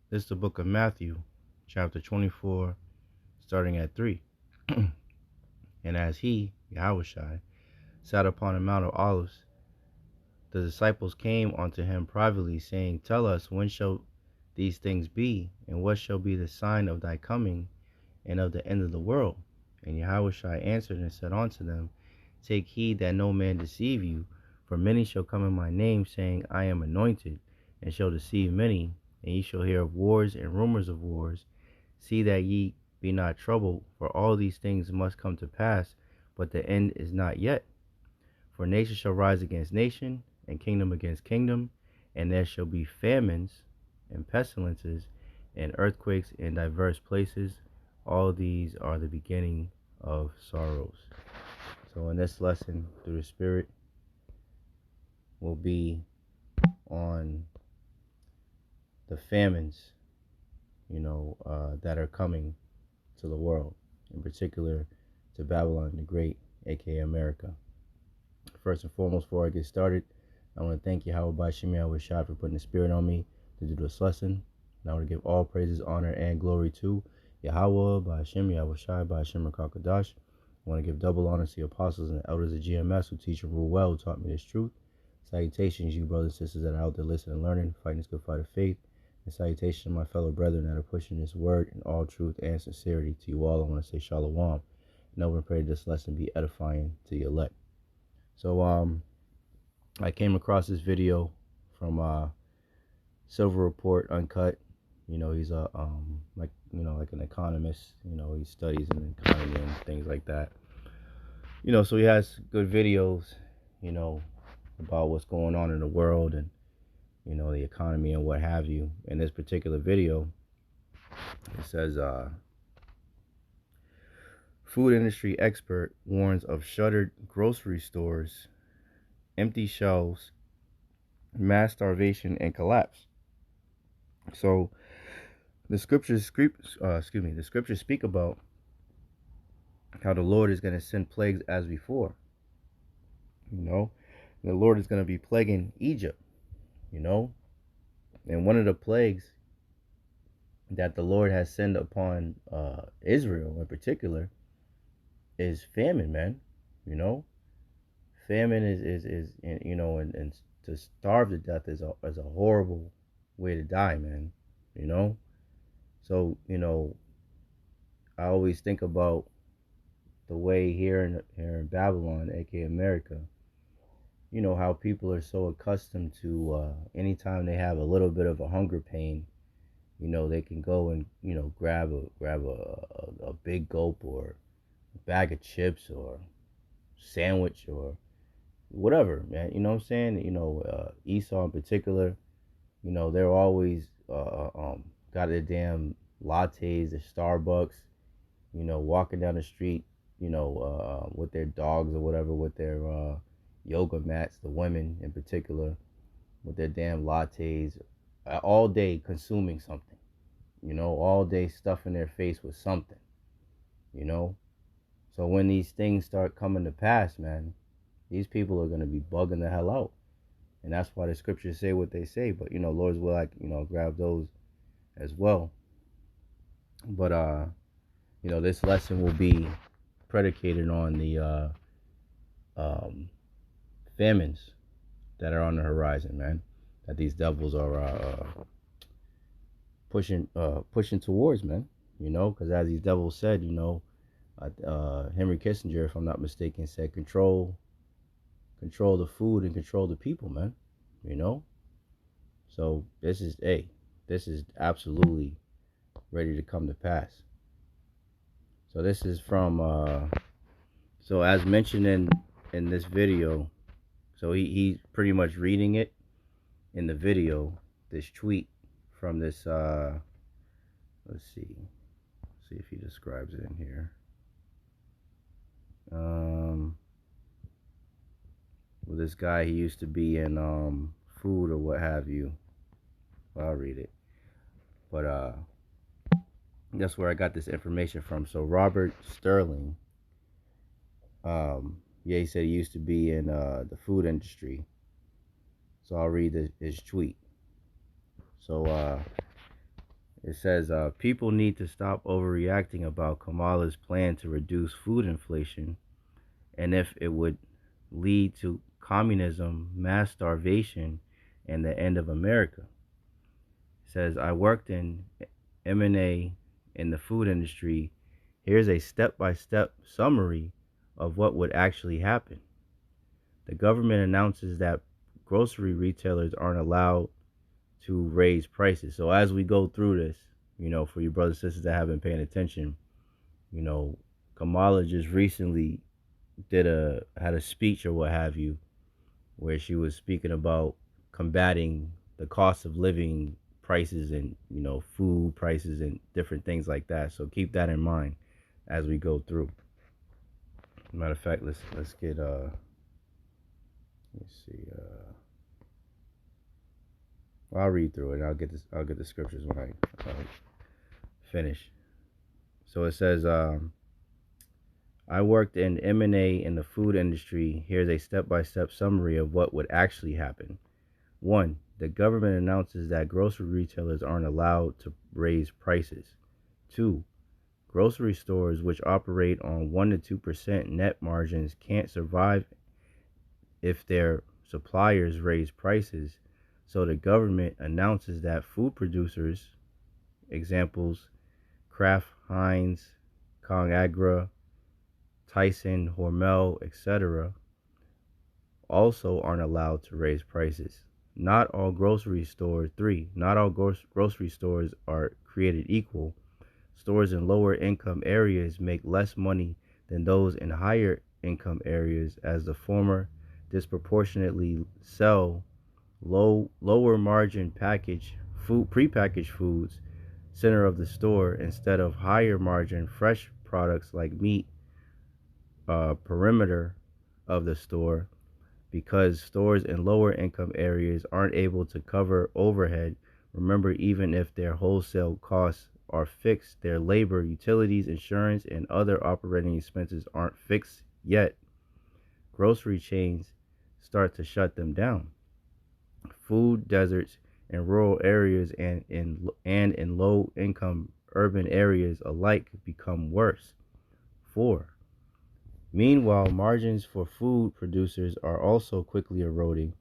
This is the book of Matthew, chapter 24, starting at 3. And as he, Yahawashi, sat upon the Mount of Olives, the disciples came unto him privately, saying, Tell us, when shall these things be, and what shall be the sign of thy coming and of the end of the world? And Yahawashi answered and said unto them, Take heed that no man deceive you, for many shall come in my name, saying, I am anointed, and shall deceive many. And ye shall hear of wars and rumors of wars. See that ye be not troubled, for all these things must come to pass, but the end is not yet. For nation shall rise against nation, and kingdom against kingdom, and there shall be famines and pestilences and earthquakes in diverse places. All these are the beginning of sorrows. So in this lesson, through the Spirit, will be on the famines, that are coming to the world, in particular to Babylon the Great, aka America. First and foremost, before I get started, I want to thank Yahawah Bahasham Yahawashi for putting the Spirit on me to do this lesson. And I want to give all praises, honor, and glory to Yahawah Bahasham Yahawashi Bahasham Rakakadash. I want to give double honor to the apostles and the elders of GMS who teach and rule well, who taught me this truth. Salutations, you brothers and sisters that are out there listening and learning, fighting this good fight of faith. And salutations to my fellow brethren that are pushing this word in all truth and sincerity. To you all, I want to say shalom. And I want to pray this lesson be edifying to the elect. So, I came across this video from Silver Report Uncut. He's a like an economist. He studies in the economy and things like that. So he has good videos, about what's going on in the world and the economy and what have you. In this particular video, it says food industry expert warns of shuttered grocery stores, empty shelves, mass starvation, and collapse. So the scriptures speak about how the Lord is going to send plagues as before. The Lord is going to be plaguing Egypt. And one of the plagues that the Lord has sent upon Israel in particular is famine, man. Famine is and to starve to death is a horrible way to die, man. So I always think about the way here in Babylon, aka America, how people are so accustomed to anytime they have a little bit of a hunger pain, they can go and grab a big gulp or a bag of chips or sandwich or whatever, man. You know what I'm saying? Esau in particular, they're always got their damn lattes at Starbucks, walking down the street, with their dogs or whatever, with their yoga mats, the women in particular, with their damn lattes, all day consuming something, all day stuffing their face with something, So when these things start coming to pass, man, these people are going to be bugging the hell out. And that's why the scriptures say what they say. But, Lord's will, grab those as well. But, this lesson will be predicated on the famines that are on the horizon, man. That these devils are pushing towards, man. Because as these devils said, Henry Kissinger, if I'm not mistaken, said control the food and control the people, man. So this is absolutely ready to come to pass. So this is from so as mentioned in this video, so he's pretty much reading it in the video, this tweet from this let's see if he describes it in here. Well, this guy, he used to be in food or what have you. Well, I'll read it. But that's where I got this information from. So Robert Sterling, he said he used to be in the food industry. So I'll read his tweet. So It says people need to stop overreacting about Kamala's plan to reduce food inflation and if it would lead to communism, mass starvation, and the end of America. It says I worked in M&A in the food industry. Here's a step-by-step summary of what would actually happen. The government announces that grocery retailers aren't allowed to raise prices. So as we go through this, for you brothers and sisters that have been paying attention, you know, Kamala just recently had a speech or what have you, where she was speaking about combating the cost of living prices and food prices and different things like that. So keep that in mind as we go through. Matter of fact, let's get let's see well, I'll read through it. I'll get the scriptures when I finish. So it says I worked in M&A in the food industry. Here's a step-by-step summary of what would actually happen. 1. The government announces that grocery retailers aren't allowed to raise prices. 2. Grocery stores which operate on 1 to 2% net margins can't survive if their suppliers raise prices. So the government announces that food producers, examples, Kraft, Heinz, ConAgra, Tyson, Hormel, etc., also aren't allowed to raise prices. Not all grocery stores, 3, not all grocery stores are created equal. Stores in lower income areas make less money than those in higher income areas, as the former disproportionately sell lower margin prepackaged foods center of the store instead of higher margin fresh products like meat perimeter of the store. Because stores in lower income areas aren't able to cover overhead, remember, even if their wholesale costs are fixed, their labor, utilities, insurance, and other operating expenses aren't fixed yet. Grocery chains start to shut them down. Food deserts in rural areas and in low income urban areas alike become worse. 4. Meanwhile, margins for food producers are also quickly eroding.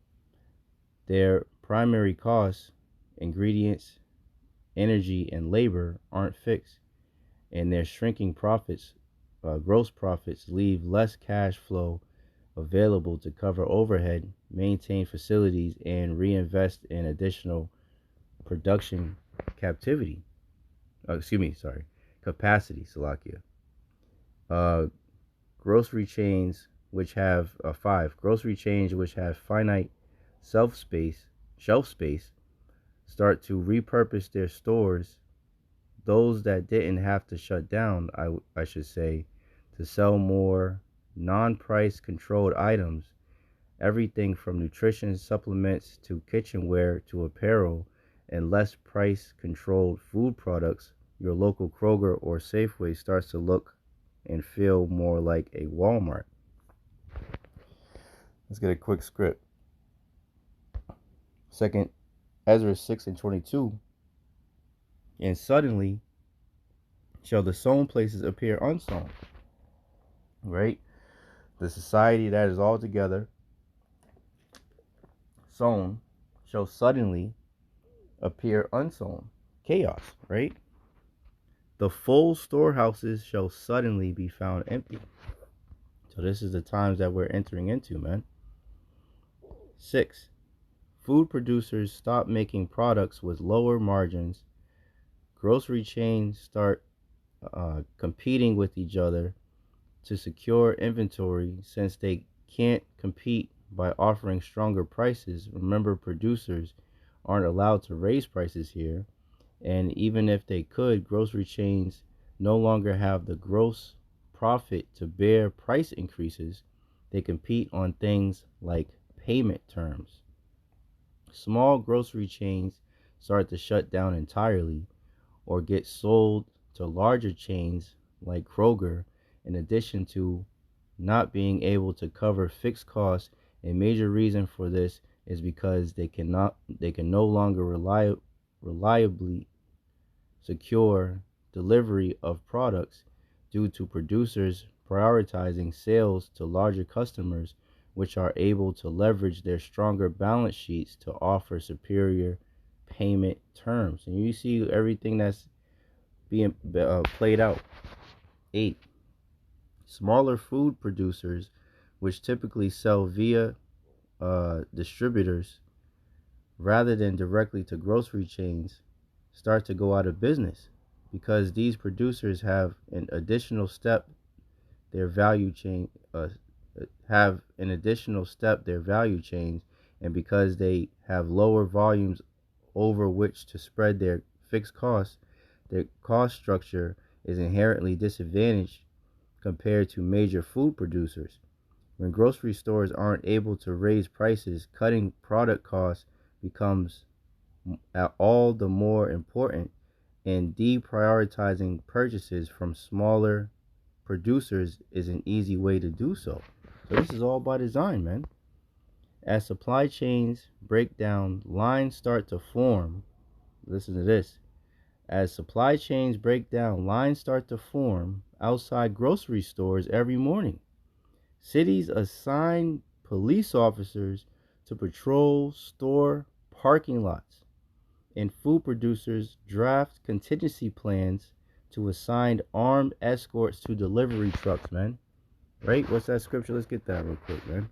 Their primary costs, ingredients, energy, and labor, aren't fixed, and their shrinking gross profits, leave less cash flow available to cover overhead, maintain facilities, and reinvest in additional production capacity. Salakia. Grocery chains which have 5 grocery chains which have finite shelf space start to repurpose their stores. Those that didn't have to shut down, I should say, to sell more non-price controlled items, everything from nutrition supplements to kitchenware to apparel, and less price controlled food products. Your local Kroger or Safeway starts to look and feel more like a Walmart. Let's get a quick script. 2 Ezra 6:22. And suddenly shall the sown places appear unsown. Right? The society that is altogether sown shall suddenly appear unsown. Chaos, right? The full storehouses shall suddenly be found empty. So this is the times that we're entering into, man. 6. Food producers stop making products with lower margins. Grocery chains start competing with each other to secure inventory since they can't compete by offering stronger prices. Remember, producers aren't allowed to raise prices here. And even if they could, grocery chains no longer have the gross profit to bear price increases. They compete on things like payment terms. Small grocery chains start to shut down entirely or get sold to larger chains like Kroger. In addition to not being able to cover fixed costs, a major reason for this is because they can no longer reliably secure delivery of products due to producers prioritizing sales to larger customers, which are able to leverage their stronger balance sheets to offer superior payment terms. And you see everything that's being played out. 8. Smaller food producers, which typically sell via distributors rather than directly to grocery chains, start to go out of business because these producers have an additional step their value chain their value chains, and because they have lower volumes over which to spread their fixed costs, their cost structure is inherently disadvantaged compared to major food producers. When grocery stores aren't able to raise prices, cutting product costs becomes all the more important, and deprioritizing purchases from smaller producers is an easy way to do so. So this is all by design, man. As supply chains break down, lines start to form. Listen to this. As supply chains break down, lines start to form outside grocery stores every morning. Cities assign police officers to patrol store parking lots, and food producers draft contingency plans to assign armed escorts to delivery trucks, man. Right? What's that scripture? Let's get that real quick, man.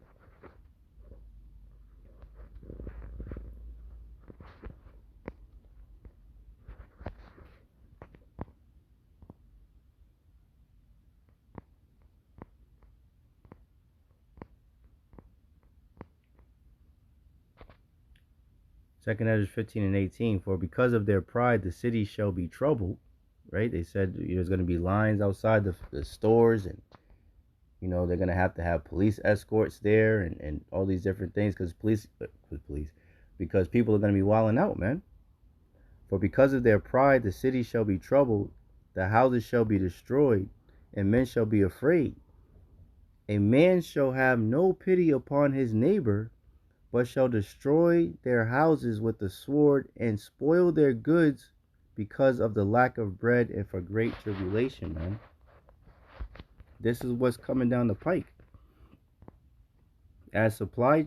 Second Ezra 15:18. For because of their pride, the city shall be troubled. Right? They said there's going to be lines outside the stores, and they're going to have police escorts there, and all these different things because people are going to be wilding out, man. For because of their pride, the city shall be troubled, the houses shall be destroyed, and men shall be afraid. A man shall have no pity upon his neighbor, but shall destroy their houses with the sword and spoil their goods because of the lack of bread and for great tribulation, man. This is what's coming down the pike. As supply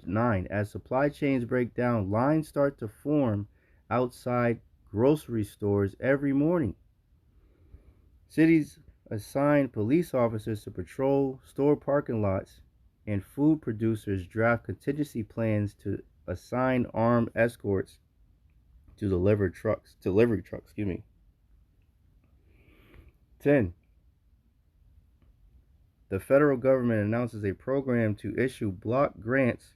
chains break down, lines start to form outside grocery stores every morning. Cities assign police officers to patrol store parking lots, and food producers draft contingency plans to assign armed escorts to delivery trucks. 10. The federal government announces a program to issue block grants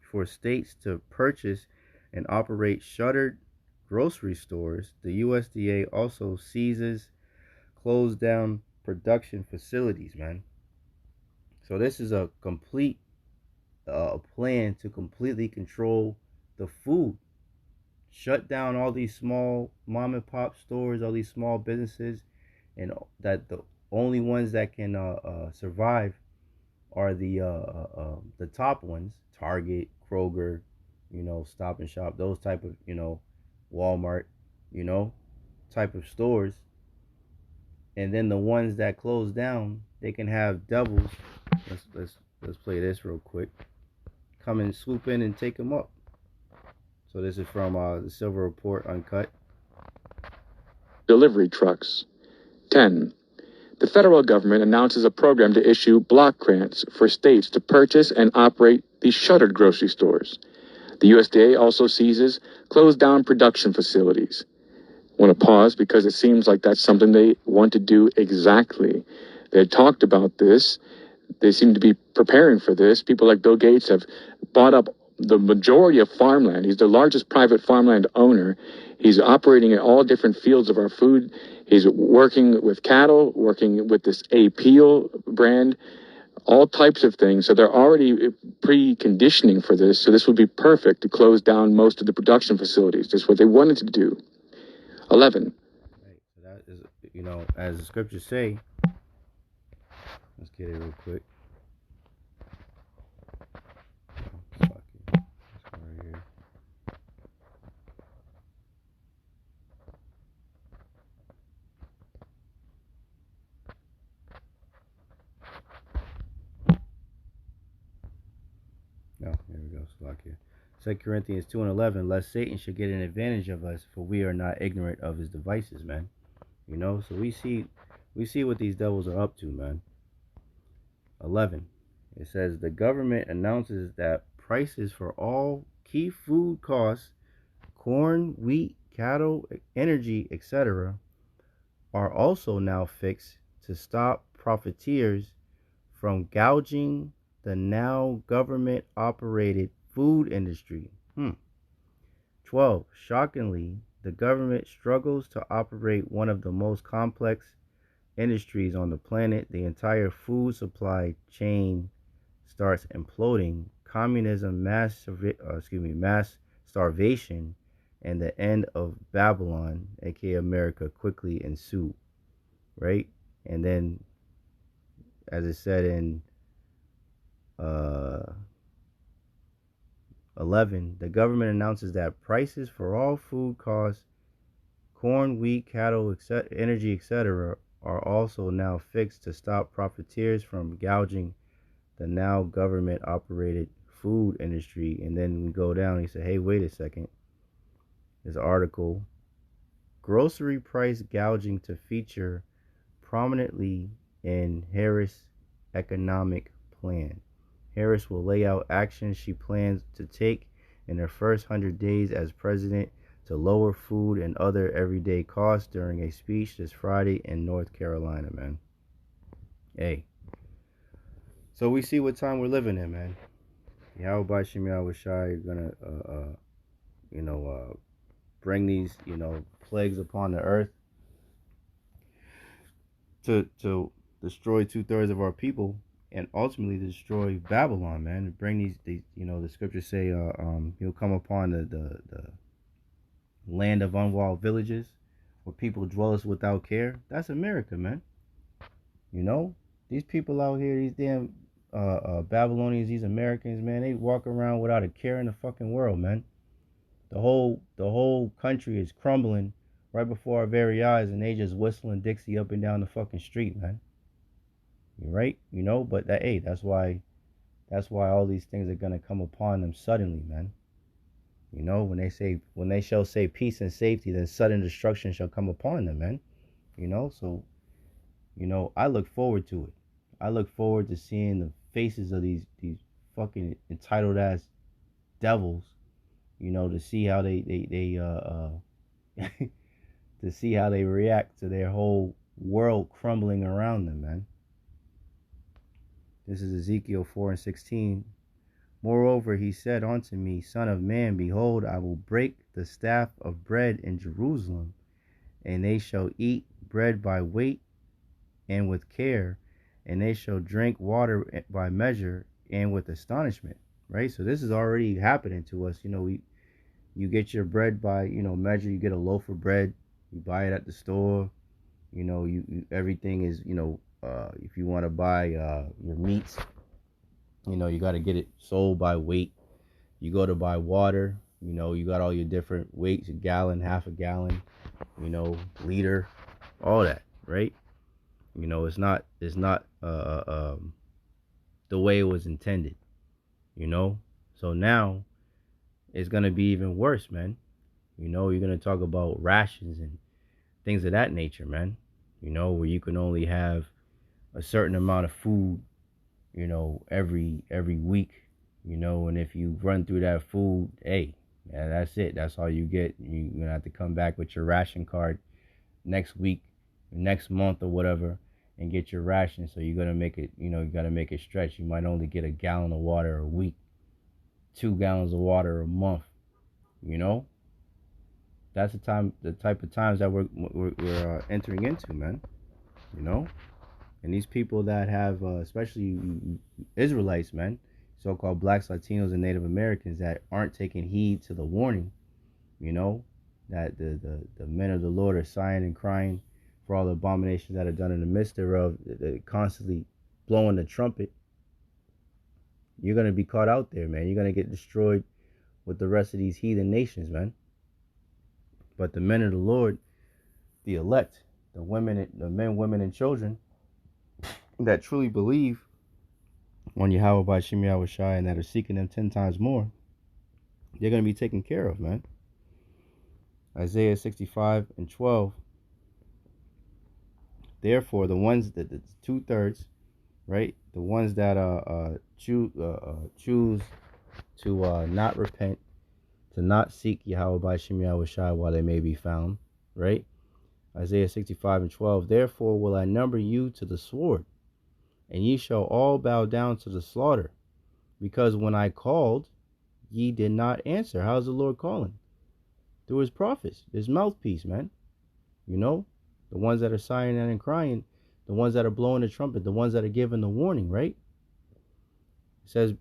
for states to purchase and operate shuttered grocery stores. The USDA also closed down production facilities, man. So this is a complete plan to completely control the food. Shut down all these small mom and pop stores, all these small businesses, and that the only ones that can survive are the top ones: Target, Kroger, Stop and Shop, those type of Walmart, type of stores. And then the ones that close down, they can have devils. Let's play this real quick. Come and swoop in and take them up. So this is from the Silver Report Uncut. Delivery trucks. 10. The federal government announces a program to issue block grants for states to purchase and operate these shuttered grocery stores. The USDA also closed down production facilities. I want to pause because it seems like that's something they want to do exactly. They had talked about this. They seem to be preparing for this. People like Bill Gates have bought up the majority of farmland. He's the largest private farmland owner. He's operating in all different fields of our food. He's working with cattle, working with this Appeal brand, all types of things. So they're already preconditioning for this. So this would be perfect to close down most of the production facilities. That's what they wanted to do. 11. Right. So that is, as the scriptures say. Let's get it real quick. Salakia. 2 Corinthians 2 and 11, lest Satan should get an advantage of us, for we are not ignorant of his devices, man. So we see what these devils are up to, man. 11, it says the government announces that prices for all key food costs, corn, wheat, cattle, energy, etc., are also now fixed to stop profiteers from gouging the now government operated food industry. 12. Shockingly, the government struggles to operate one of the most complex industries on the planet. The entire food supply chain starts imploding. Communism, mass starvation, and the end of Babylon, aka America, quickly ensue. Right? And then, as it said in uh, 11, the government announces that prices for all food costs, corn, wheat, cattle, energy, etc., are also now fixed to stop profiteers from gouging the now government operated food industry. And then we go down and he said, hey, wait a second. This article, grocery price gouging to feature prominently in Harris' economic plan. Harris will lay out actions she plans to take in her first 100 days as president to lower food and other everyday costs during a speech this Friday in North Carolina, man. Hey. So we see what time we're living in, man. Yahawah Yahawashi is gonna bring these, plagues upon the earth to destroy 2/3 of our people and ultimately destroy Babylon, man. To bring these the scriptures say he'll come upon the land of unwalled villages where people dwelleth without care. That's America, man. These people out here, these damn Babylonians, these Americans, man, they walk around without a care in the fucking world, man. The whole country is crumbling right before our very eyes, and they just whistling Dixie up and down the fucking street, man. You're right, but that's why all these things are gonna come upon them suddenly, man. When they shall say peace and safety, then sudden destruction shall come upon them, man. So I look forward to it. I look forward to seeing the faces of these fucking entitled ass devils, to see how they to see how they react to their whole world crumbling around them, man. This is Ezekiel 4 and 16. Moreover, he said unto me, Son of man, behold, I will break the staff of bread in Jerusalem, and they shall eat bread by weight and with care, and they shall drink water by measure and with astonishment. Right? So this is already happening to us. You get your bread by, measure. You get a loaf of bread, you buy it at the store. You everything is, if you want to buy your meats, you got to get it sold by weight. You go to buy water, you got all your different weights, a gallon, half a gallon, liter, all that, right? It's not the way it was intended, So now it's going to be even worse, man. You're going to talk about rations and things of that nature, man. Where you can only have a certain amount of food, every week, and if you run through that food, hey, yeah, that's it. That's all you get. You're going to have to come back with your ration card next week, next month or whatever, and get your ration. So you're going to make it, you got to make it stretch. You might only get a gallon of water a week, 2 gallons of water a month, That's the type of times that we're entering into, man. And these people that have, especially Israelites, man, so-called blacks, Latinos, and Native Americans that aren't taking heed to the warning, that the men of the Lord are sighing and crying for all the abominations that are done in the midst thereof, constantly blowing the trumpet. You're going to be caught out there, man. You're going to get destroyed with the rest of these heathen nations, man. But the men of the Lord, the elect, the men, women, and children that truly believe on Yahawah by Yahawashi and that are seeking them 10 times more, They're going to be taken care of, man. Isaiah 65:12. Therefore, the ones that it's 2/3, right? The ones that choose to not repent, to not seek Yahawah Bahasham Yahawashi while they may be found, right? Isaiah 65:12. Therefore will I number you to the sword, and ye shall all bow down to the slaughter, because when I called, ye did not answer. How's the Lord calling? Through his prophets, his mouthpiece, man. You know, the ones that are sighing and crying, the ones that are blowing the trumpet, the ones that are giving the warning, right? It says,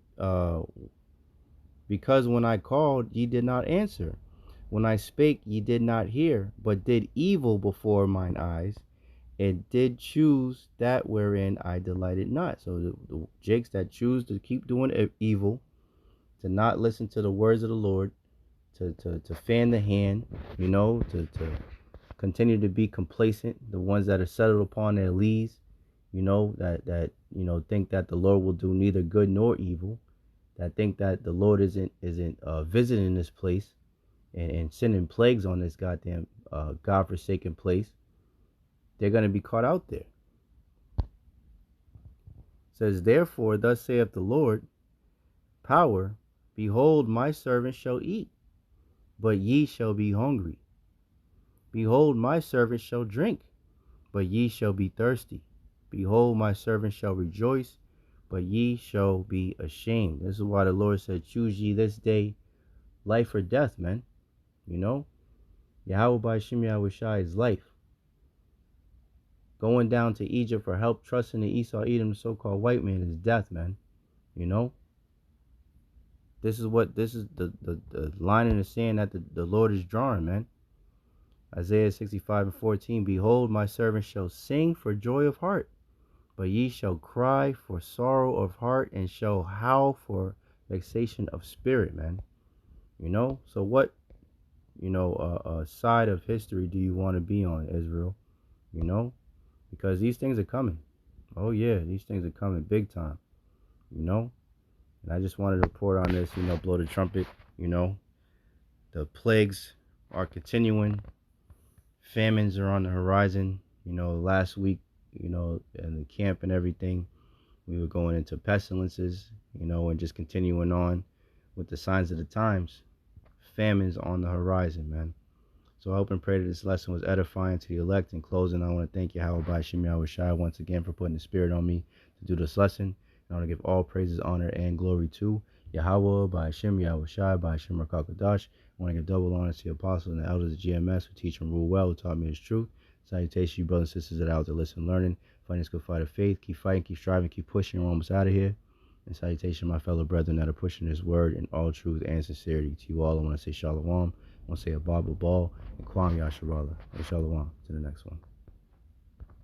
because when I called, ye did not answer. When I spake, ye did not hear, but did evil before mine eyes, and did choose that wherein I delighted not. So the jakes that choose to keep doing evil, to not listen to the words of the Lord, to fan the hand, to continue to be complacent, the ones that are settled upon their lees, that think that the Lord will do neither good nor evil, that think that the Lord isn't visiting this place and sending plagues on this goddamn godforsaken place. They're going to be caught out there. It says, therefore, thus saith the Lord, power, behold, my servant shall eat, but ye shall be hungry. Behold, my servant shall drink, but ye shall be thirsty. Behold, my servant shall rejoice, but ye shall be ashamed. This is why the Lord said, choose ye this day life or death, man. Yahawah Bahasham Yahawashi is life. Going down to Egypt for help, trusting the Esau Edom, the so-called white man, is death, man. This is the line in the sand that the Lord is drawing, man. Isaiah 65:14. Behold, my servant shall sing for joy of heart, but ye shall cry for sorrow of heart, and shall howl for vexation of spirit, man. So what, side of history do you want to be on, Israel? Because these things are coming. Oh yeah, these things are coming big time. And I just wanted to report on this, blow the trumpet. The plagues are continuing. Famines are on the horizon. Last week, in the camp and everything, we were going into pestilences, and just continuing on with the signs of the times. Famines on the horizon, man. So I hope and pray that this lesson was edifying to the elect. In closing, I want to thank Yahawah Bahasham Yahawashi once again for putting the spirit on me to do this lesson. And I want to give all praises, honor, and glory to Yahawah Bahasham Yahawashi Bahasham Rakakadash. I want to give double honor to the apostles and the elders of GMS who teach and rule well, who taught me his truth. Salutations, you brothers and sisters that are out there listening, learning, fighting this good fight of faith. Keep fighting, keep striving, keep pushing. We're almost out of here. And salutation, my fellow brethren that are pushing this word in all truth and sincerity. To you all, I want to say shalom. I want to say a Bible ball and Kwam Yasharallah. And shalom to the next one.